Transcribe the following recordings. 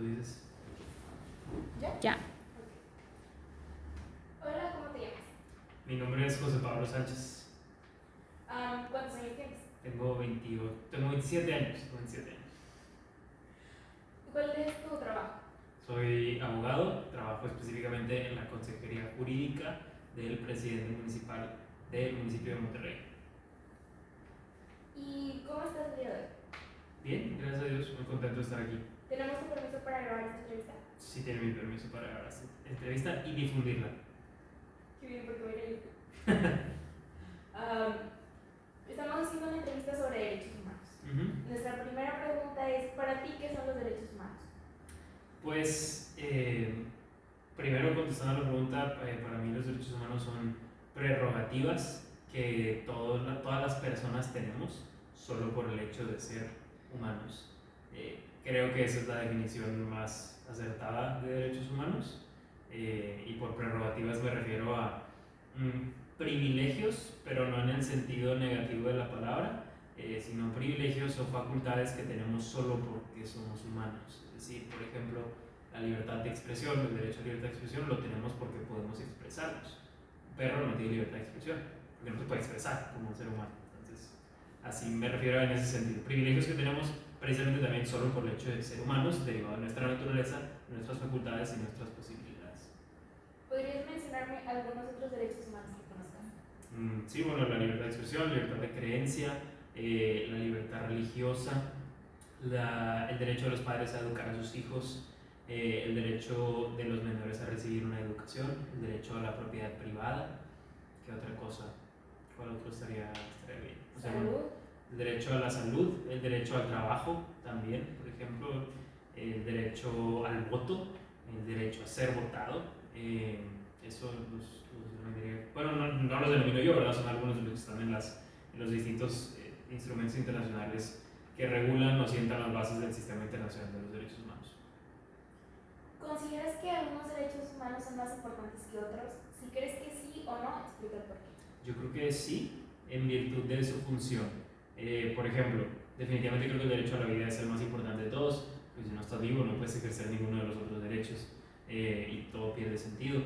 dices. ¿Ya? Ya. Hola, ¿cómo te llamas? Mi nombre es José Pablo Sánchez. ¿Cuántos años tienes? Tengo 27 años. ¿Cuál es tu trabajo? Soy abogado, trabajo específicamente en la consejería jurídica del presidente municipal del municipio de Monterrey. ¿Y cómo estás el día de hoy? Bien, gracias a Dios, muy contento de estar aquí. ¿Tenemos tu permiso para grabar esta entrevista? Sí tiene mi permiso para grabar esta entrevista y difundirla. Qué bien, porque voy a ir a YouTube. Estamos haciendo una entrevista sobre derechos humanos. Nuestra primera pregunta es, ¿para ti qué son los derechos humanos? Pues, primero contestando a la pregunta, para mí los derechos humanos son prerrogativas que todas las personas tenemos solo por el hecho de ser humanos. Creo que esa es la definición más acertada de derechos humanos, y por prerrogativas me refiero a privilegios, pero no en el sentido negativo de la palabra, sino privilegios o facultades que tenemos solo porque somos humanos. Es decir, por ejemplo, la libertad de expresión, el derecho a libertad de expresión lo tenemos porque podemos expresarnos. Un perro no tiene libertad de expresión, porque no se puede expresar como un ser humano. Entonces, así me refiero en ese sentido. Privilegios que tenemos precisamente también solo por el hecho de ser humanos, derivado de nuestra naturaleza, nuestras facultades y nuestras posibilidades. ¿Podrías mencionarme algunos otros derechos humanos que conozcas? Sí, bueno, la libertad de expresión, la libertad de creencia, la libertad religiosa, el derecho de los padres a educar a sus hijos, el derecho de los menores a recibir una educación, el derecho a la propiedad privada. ¿Qué otra cosa? ¿Cuál otro estaría bien? O sea, ¿Salud? El derecho a la salud, el derecho al trabajo también, por ejemplo, el derecho al voto, el derecho a ser votado. Eso los denominaría, bueno, no los denomino yo, ¿verdad? Son algunos de los que están en los distintos instrumentos internacionales que regulan o sientan las bases del sistema internacional de los derechos humanos. ¿Consideras que algunos derechos humanos son más importantes que otros? Si crees que sí o no, explica el por qué. Yo creo que sí, en virtud de su función. Por ejemplo, definitivamente creo que el derecho a la vida es el más importante de todos, pues si no estás vivo no puedes ejercer ninguno de los otros derechos, y todo pierde sentido.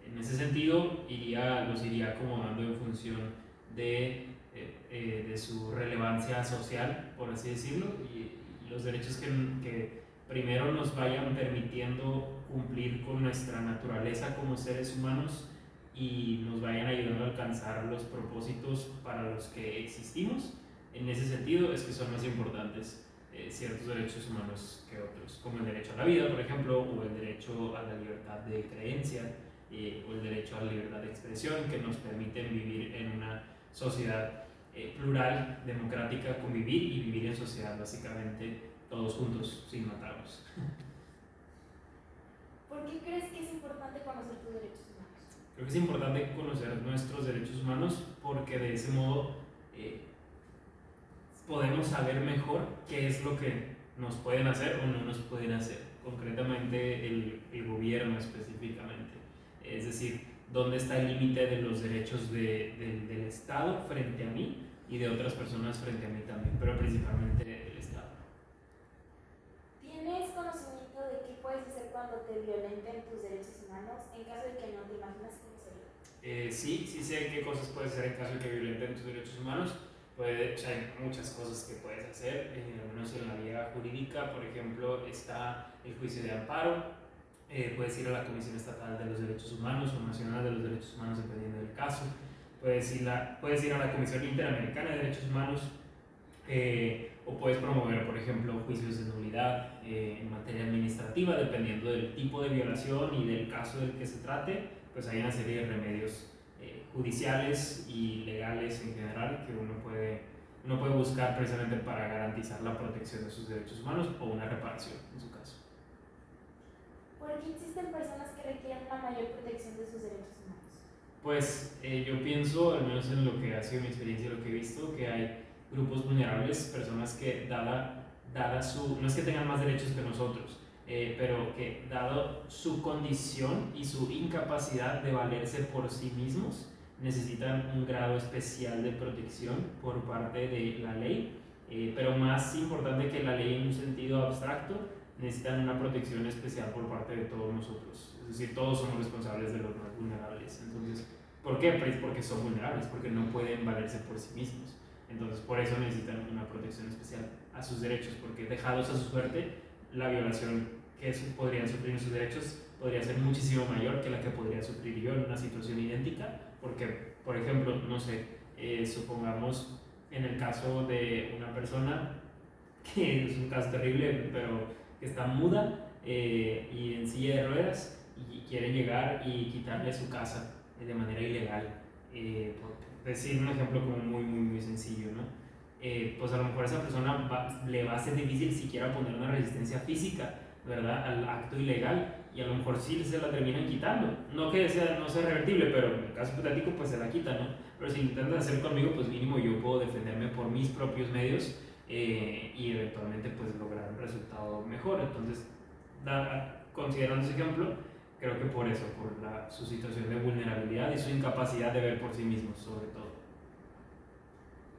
En ese sentido, los iría acomodando en función de su relevancia social, por así decirlo, y los derechos que primero nos vayan permitiendo cumplir con nuestra naturaleza como seres humanos y nos vayan ayudando a alcanzar los propósitos para los que existimos. En ese sentido es que son más importantes ciertos derechos humanos que otros, como el derecho a la vida, por ejemplo, o el derecho a la libertad de creencia, o el derecho a la libertad de expresión, que nos permiten vivir en una sociedad plural, democrática, convivir y vivir en sociedad básicamente todos juntos, sin matarnos. ¿Por qué crees que es importante conocer tus derechos humanos? Creo que es importante conocer nuestros derechos humanos porque de ese modo podemos saber mejor qué es lo que nos pueden hacer o no nos pueden hacer, concretamente el gobierno específicamente. Es decir, dónde está el límite de los derechos del Estado frente a mí y de otras personas frente a mí también, pero principalmente del Estado. ¿Tienes conocimiento de qué puedes hacer cuando te violenten tus derechos humanos en caso de que no te imaginas cómo sería? Sí sé qué cosas puedes hacer en caso de que violenten tus derechos humanos. Hay muchas cosas que puedes hacer, al menos en la vía jurídica. Por ejemplo, está el juicio de amparo. Puedes ir a la Comisión Estatal de los Derechos Humanos o Nacional de los Derechos Humanos, dependiendo del caso. Puedes ir a la Comisión Interamericana de Derechos Humanos, o puedes promover, por ejemplo, juicios de nulidad en materia administrativa, dependiendo del tipo de violación y del caso del que se trate. Pues hay una serie de remedios judiciales y legales en general que uno puede buscar precisamente para garantizar la protección de sus derechos humanos o una reparación en su caso. ¿Por qué existen personas que requieren una mayor protección de sus derechos humanos? Pues yo pienso, al menos en lo que ha sido mi experiencia y lo que he visto, que hay grupos vulnerables, personas que no es que tengan más derechos que nosotros, pero que dado su condición y su incapacidad de valerse por sí mismos, necesitan un grado especial de protección por parte de la ley, pero más importante que la ley en un sentido abstracto, necesitan una protección especial por parte de todos nosotros. Es decir, todos somos responsables de los más vulnerables. Entonces, ¿por qué? Pues porque son vulnerables, porque no pueden valerse por sí mismos. Entonces, por eso necesitan una protección especial a sus derechos, porque dejados a su suerte, la violación que podrían sufrir en sus derechos podría ser muchísimo mayor que la que podría sufrir yo en una situación idéntica, porque, por ejemplo, no sé, supongamos en el caso de una persona que es un caso terrible, pero que está muda y en silla de ruedas y quiere llegar y quitarle su casa de manera ilegal. Por decir un ejemplo como muy sencillo, ¿no? Pues a lo mejor a esa persona le va a ser difícil siquiera poner una resistencia física, ¿verdad? Al acto ilegal, y a lo mejor sí se la terminan quitando. No que no sea revertible, pero en el caso hipotético pues se la quitan, ¿no? Pero si intentan hacer conmigo, pues mínimo yo puedo defenderme por mis propios medios y eventualmente pues lograr un resultado mejor. Entonces, considerando ese ejemplo, creo que por eso, por su situación de vulnerabilidad y su incapacidad de ver por sí mismos, sobre todo.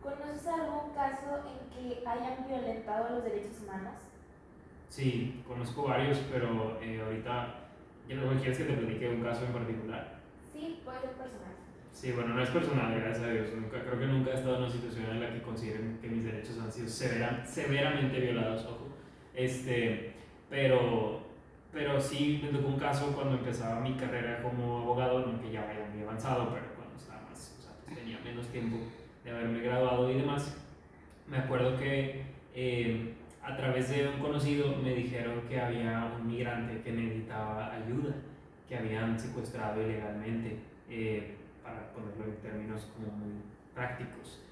¿Conoces algún caso en que hayan violentado los derechos humanos? Sí, conozco varios, pero ahorita, ¿quieres que te platique un caso en particular? Sí, puede ser personal. Sí, bueno, no es personal, gracias a Dios. Creo que nunca he estado en una situación en la que consideren que mis derechos han sido severamente violados, ojo. Pero, pero sí me tocó un caso cuando empezaba mi carrera como abogado, no que ya vaya muy avanzado, pero cuando estaba más, o sea, pues tenía menos tiempo de haberme graduado y demás. Me acuerdo que a través de un conocido me dijeron que había un migrante que necesitaba ayuda, que habían secuestrado ilegalmente, para ponerlo en términos como muy prácticos.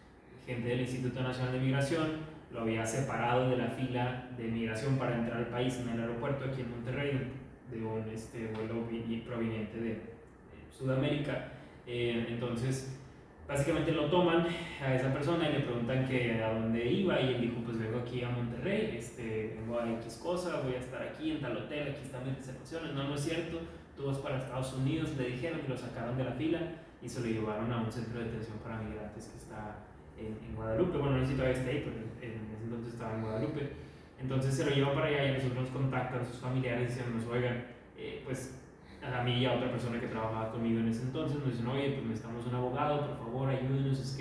Gente del Instituto Nacional de Migración lo había separado de la fila de migración para entrar al país en el aeropuerto aquí en Monterrey, de un vuelo proveniente de Sudamérica. Entonces, básicamente lo toman a esa persona y le preguntan que a dónde iba, y él dijo, pues vengo aquí a Monterrey, vengo a X cosa, voy a estar aquí en tal hotel, aquí están mis reservaciones. No, no es cierto, tú vas para Estados Unidos, le dijeron, y lo sacaron de la fila y se lo llevaron a un centro de detención para migrantes que está en Guadalupe. Bueno, no sé si todavía está ahí, pero en ese entonces estaba en Guadalupe. Entonces se lo llevan para allá y nosotros nos contactan sus familiares diciéndonos, oigan, pues a mí y a otra persona que trabajaba conmigo en ese entonces nos dicen, oye, pues necesitamos un abogado, por favor, ayúdenos, es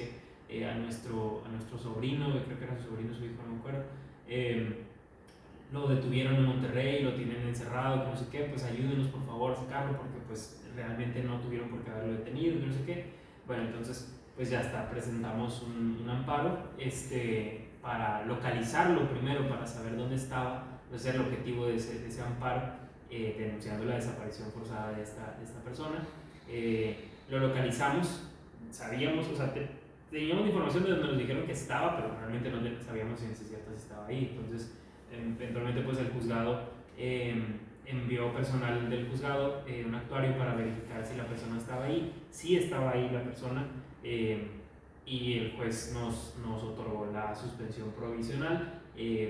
que a nuestro sobrino, creo que era su sobrino, su hijo, no me acuerdo, lo detuvieron en Monterrey, lo tienen encerrado, no sé qué, pues ayúdenos por favor a sacarlo, porque pues realmente no tuvieron por qué haberlo detenido, no sé qué. Bueno, entonces pues ya está, presentamos un amparo para localizarlo primero, para saber dónde estaba. Ese era el objetivo de ese amparo, denunciando la desaparición forzada de esta persona. Lo localizamos, sabíamos, o sea, teníamos información de donde nos dijeron que estaba, pero realmente no sabíamos si es cierto si estaba ahí. Entonces, eventualmente pues el juzgado envió personal del juzgado, un actuario, para verificar si la persona estaba ahí. Sí estaba ahí la persona, y el juez nos otorgó la suspensión provisional,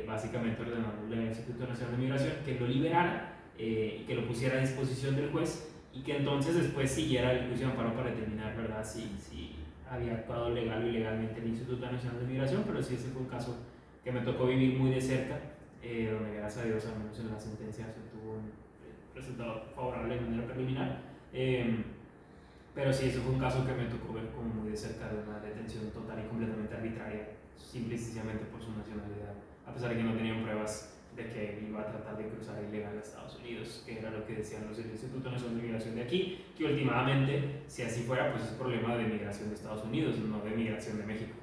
básicamente ordenándole al Instituto Nacional de Migración que lo liberara y que lo pusiera a disposición del juez, y que entonces después siguiera el juicio de amparo para determinar, ¿verdad?, si había actuado legal o ilegalmente el Instituto Nacional de Migración. Pero sí, ese fue un caso que me tocó vivir muy de cerca, donde gracias a Dios, al menos en la sentencia, se tuvo un resultado favorable de manera preliminar. Pero sí, eso fue un caso que me tocó ver como muy de cerca, de una detención total y completamente arbitraria, simple y sencillamente por su nacionalidad, a pesar de que no tenían pruebas de que iba a tratar de cruzar ilegal a Estados Unidos, que era lo que decían los del Instituto Nacional de Migración de aquí, que últimamente, si así fuera, pues es problema de migración de Estados Unidos, no de migración de México.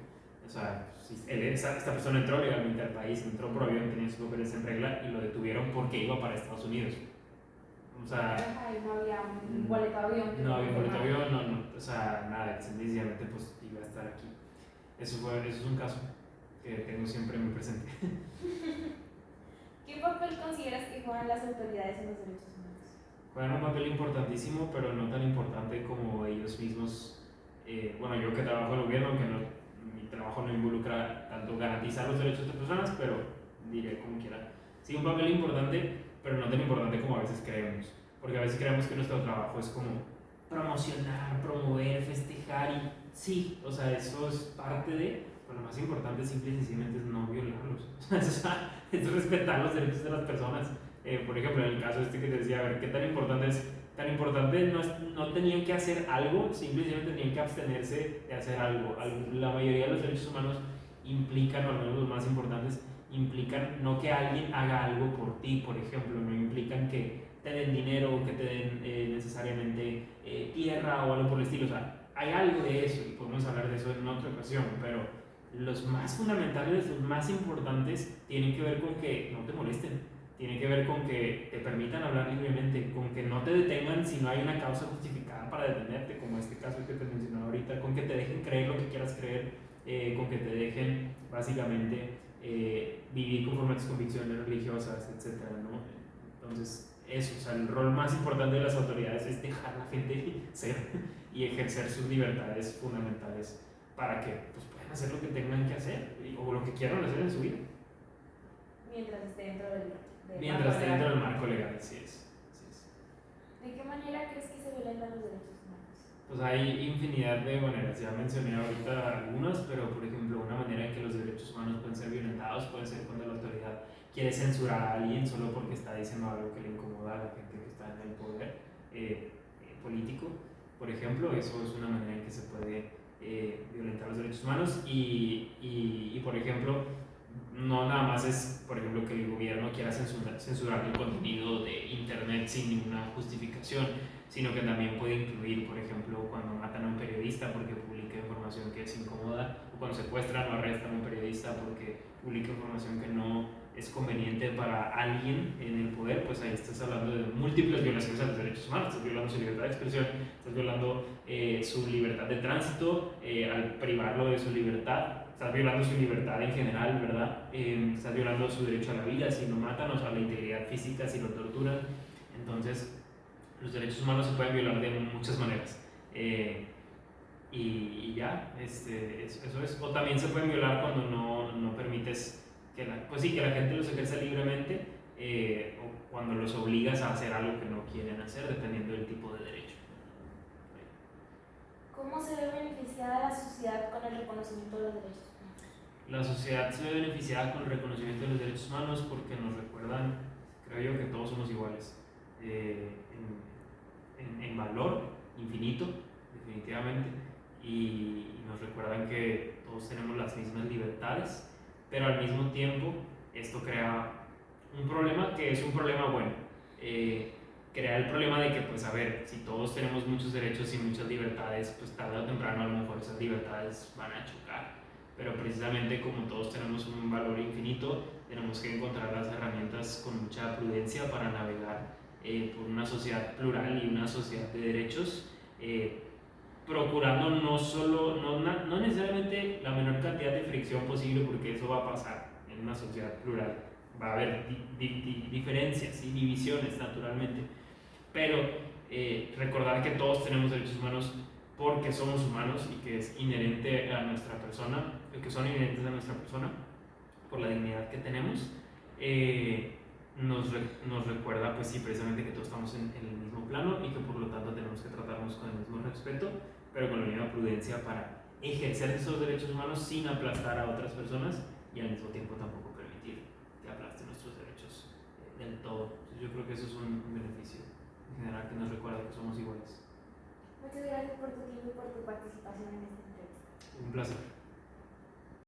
O sea, si esta persona entró legalmente al país, entró por avión, tenía sus papeles en regla, y lo detuvieron porque iba para Estados Unidos. O sea, no había un boleto de avión. No había un boleto de avión, no, o sea, nada, sencillamente pues iba a estar aquí. Eso es un caso que tengo siempre muy presente. ¿Qué papel consideras que juegan las autoridades en los derechos humanos? Juegan un papel importantísimo, pero no tan importante como ellos mismos. Bueno, yo que trabajo en el gobierno, aunque mi trabajo no involucra tanto garantizar los derechos de personas, pero diré como quiera. Sí, un papel importante, pero no tan importante como a veces creemos. Porque a veces creemos que nuestro trabajo es como promocionar, promover, festejar, y sí, o sea, eso es parte de, Pues lo más importante simple y sencillamente es no violarlos. O sea, es respetar los derechos de las personas. Por ejemplo, en el caso este que te decía, a ver, ¿qué tan importante es? Tan importante no tenían que hacer algo, simplemente tenían que abstenerse de hacer algo. La mayoría de los derechos humanos implican, o al menos los más importantes, implican no que alguien haga algo por ti, por ejemplo, no implican que te den dinero o que te den necesariamente tierra o algo por el estilo. O sea, hay algo de eso y podemos hablar de eso en otra ocasión, pero los más fundamentales, los más importantes, tienen que ver con que no te molesten, tienen que ver con que te permitan hablar libremente, con que no te detengan si no hay una causa justificada para detenerte, como este caso que te mencionaba ahorita, con que te dejen creer lo que quieras creer, con que te dejen básicamente vivir conforme a tus convicciones religiosas, etc. ¿no? Entonces, eso, o sea, el rol más importante de las autoridades es dejar a la gente ser y ejercer sus libertades fundamentales para que pues, puedan hacer lo que tengan que hacer o lo que quieran hacer en su vida. Mientras esté dentro del Mientras esté dentro del marco legal, así es. ¿De qué manera crees que se violentan los derechos humanos? Pues hay infinidad de maneras, ya mencioné ahorita algunas, pero por ejemplo, una manera en que los derechos humanos pueden ser violentados puede ser cuando la autoridad quiere censurar a alguien solo porque está diciendo algo que le incomoda a la gente que está en el poder político. Por ejemplo, eso es una manera en que se puede violentar los derechos humanos y por ejemplo, no nada más es, por ejemplo, que el gobierno quiera censurar el contenido de internet sin ninguna justificación, sino que también puede incluir, por ejemplo, cuando matan a un periodista porque publica información que es incómoda, o cuando secuestran o arrestan a un periodista porque publica información que no es conveniente para alguien en el poder, pues ahí estás hablando de múltiples violaciones a los derechos humanos, estás violando su libertad de expresión, estás violando su libertad de tránsito, al privarlo de su libertad, estás violando su libertad en general, ¿verdad? Estás violando su derecho a la vida si lo matan, o sea, la integridad física si lo torturan. Entonces, los derechos humanos se pueden violar de muchas maneras. Y ya, eso es. O también se pueden violar cuando no permites que que la gente los ejerza libremente o cuando los obligas a hacer algo que no quieren hacer, dependiendo del tipo de derecho. ¿Cómo se ve beneficiada la sociedad con el reconocimiento de los derechos humanos? La sociedad se ve beneficiada con el reconocimiento de los derechos humanos porque nos recuerdan, creo yo, que todos somos iguales. En valor infinito, definitivamente, y nos recuerdan que todos tenemos las mismas libertades, pero al mismo tiempo esto crea un problema que es un problema bueno. Crea el problema de que, pues a ver, si todos tenemos muchos derechos y muchas libertades, pues tarde o temprano a lo mejor esas libertades van a chocar. Pero precisamente como todos tenemos un valor infinito, tenemos que encontrar las herramientas con mucha prudencia para navegar por una sociedad plural y una sociedad de derechos, procurando no necesariamente la menor cantidad de fricción posible, porque eso va a pasar en una sociedad plural. Va a haber diferencias y divisiones naturalmente, pero recordar que todos tenemos derechos humanos porque somos humanos y que es inherente a nuestra persona, que son inherentes a nuestra persona por la dignidad que tenemos, nos recuerda, pues sí, precisamente que todos estamos en el mismo plano y que por lo tanto tenemos que tratarnos con el mismo respeto, pero con la misma prudencia para ejercer esos derechos humanos sin aplastar a otras personas y al mismo tiempo tampoco permitir que aplasten nuestros derechos del todo. Entonces, yo creo que eso es un beneficio en general que nos recuerda que somos iguales. Muchas gracias por tu tiempo y por tu participación en esta entrevista. Un placer.